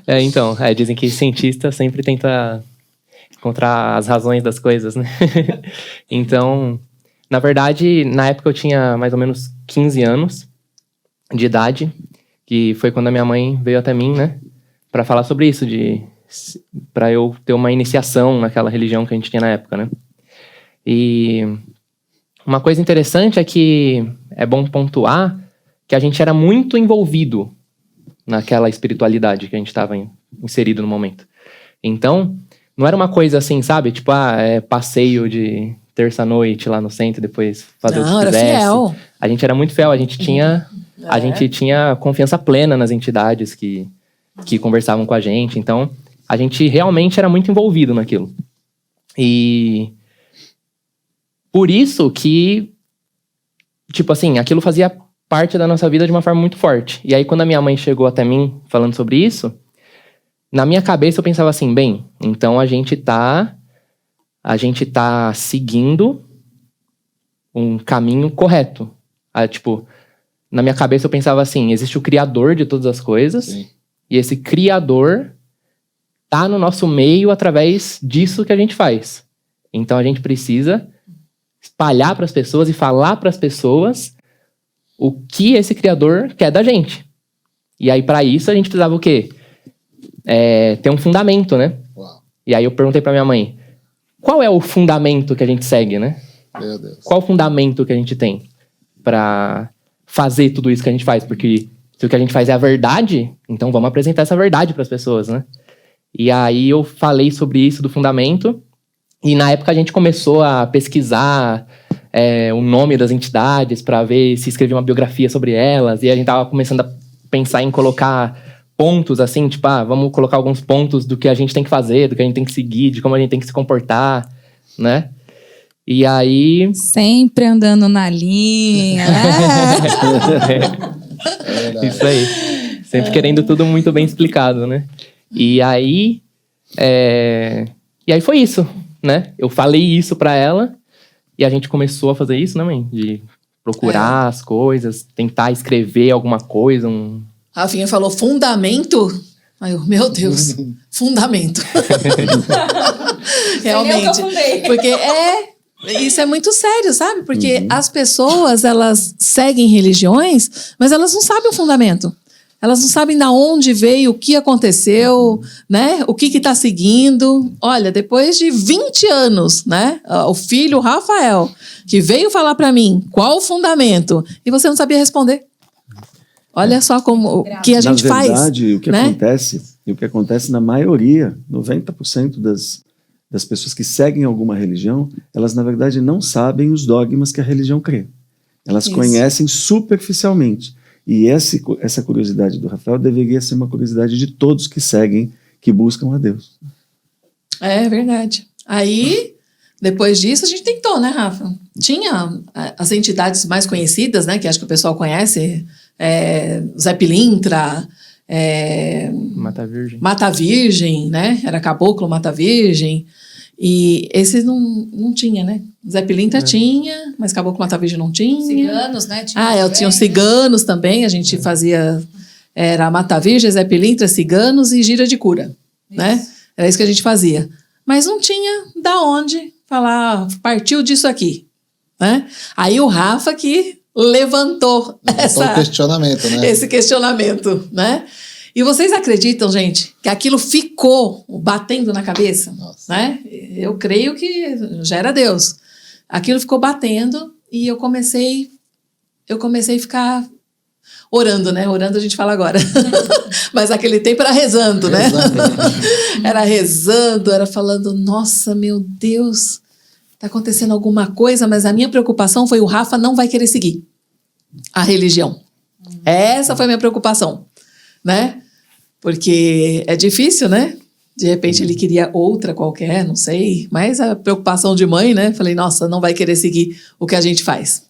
Então, dizem que cientista sempre tenta encontrar as razões das coisas, né? Então, na verdade, na época eu tinha mais ou menos 15 anos de idade, que foi quando a minha mãe veio até mim, né? Pra falar sobre isso, pra eu ter uma iniciação naquela religião que a gente tinha na época, né? E uma coisa interessante é que é bom pontuar que a gente era muito envolvido naquela espiritualidade que a gente estava inserido no momento. Então, não era uma coisa assim, sabe? Tipo, passeio de terça-noite lá no centro, depois fazer o que quisesse. Era fiel. A gente era muito fiel, a gente tinha confiança plena nas entidades que conversavam com a gente. Então, a gente realmente era muito envolvido naquilo. E por isso que, tipo assim, aquilo fazia parte da nossa vida de uma forma muito forte. E aí, quando a minha mãe chegou até mim falando sobre isso, na minha cabeça eu pensava assim, bem, então a gente tá seguindo um caminho correto. Tipo, na minha cabeça eu pensava assim, existe o Criador de todas as coisas, sim, e esse Criador tá no nosso meio através disso que a gente faz. Então a gente precisa espalhar para as pessoas e falar para as pessoas o que esse Criador quer da gente. E aí, para isso, a gente precisava o quê? Ter um fundamento, né? Uau. E aí eu perguntei para minha mãe, qual é o fundamento que a gente segue, né? Meu Deus. Qual o fundamento que a gente tem para fazer tudo isso que a gente faz? Porque se o que a gente faz é a verdade, então vamos apresentar essa verdade para as pessoas, né? E aí eu falei sobre isso do fundamento, e na época a gente começou a pesquisar o nome das entidades para ver se escrevia uma biografia sobre elas, e a gente tava começando a pensar em colocar pontos, assim, tipo, vamos colocar alguns pontos do que a gente tem que fazer, do que a gente tem que seguir, de como a gente tem que se comportar, né? E aí... Sempre andando na linha, né? Isso aí. Sempre querendo tudo muito bem explicado, né? E aí foi isso, né? Eu falei isso pra ela e a gente começou a fazer isso, né, mãe? De procurar as coisas, tentar escrever alguma coisa, Rafinha falou fundamento. Aí eu, meu Deus, fundamento. Realmente. Porque isso é muito sério, sabe? Porque as pessoas, elas seguem religiões, mas elas não sabem o fundamento. Elas não sabem de onde veio, o que aconteceu, né? O que está seguindo. Olha, depois de 20 anos, né? O filho, o Rafael, que veio falar para mim qual o fundamento, e você não sabia responder. Olha só como que a gente faz. Na verdade, o que né? acontece na maioria, 90% das pessoas que seguem alguma religião, elas, na verdade, não sabem os dogmas que a religião crê. Elas conhecem superficialmente. E essa curiosidade do Rafael deveria ser uma curiosidade de todos que seguem, que buscam a Deus. É verdade. Aí, depois disso, a gente tentou, né, Rafa? Tinha as entidades mais conhecidas, né, que acho que o pessoal conhece, Zé Pilintra, Mata Virgem, né? Era Caboclo Mata Virgem. E esses não tinha, né? Zé Pilintra tinha, mas Caboclo Mata Virgem não tinha. Ciganos, né? Tinha os ciganos também, a gente fazia... Era Mata Virgem, Zé Pilintra, ciganos e gira de cura, né? Era isso que a gente fazia. Mas não tinha da onde falar, partiu disso aqui, né? Aí o Rafa que levantou o questionamento, né? Esse questionamento, né? E vocês acreditam, gente, que aquilo ficou batendo na cabeça? Nossa. Né? Eu creio que já era Deus. Aquilo ficou batendo e eu comecei a ficar orando, né? Orando a gente fala agora. Mas naquele tempo era rezando, né? Era rezando, era falando, nossa, meu Deus, tá acontecendo alguma coisa, mas a minha preocupação foi o Rafa não vai querer seguir a religião. Essa foi a minha preocupação, né? Porque é difícil, né? De repente ele queria outra qualquer, não sei. Mas a preocupação de mãe, né? Falei, nossa, não vai querer seguir o que a gente faz.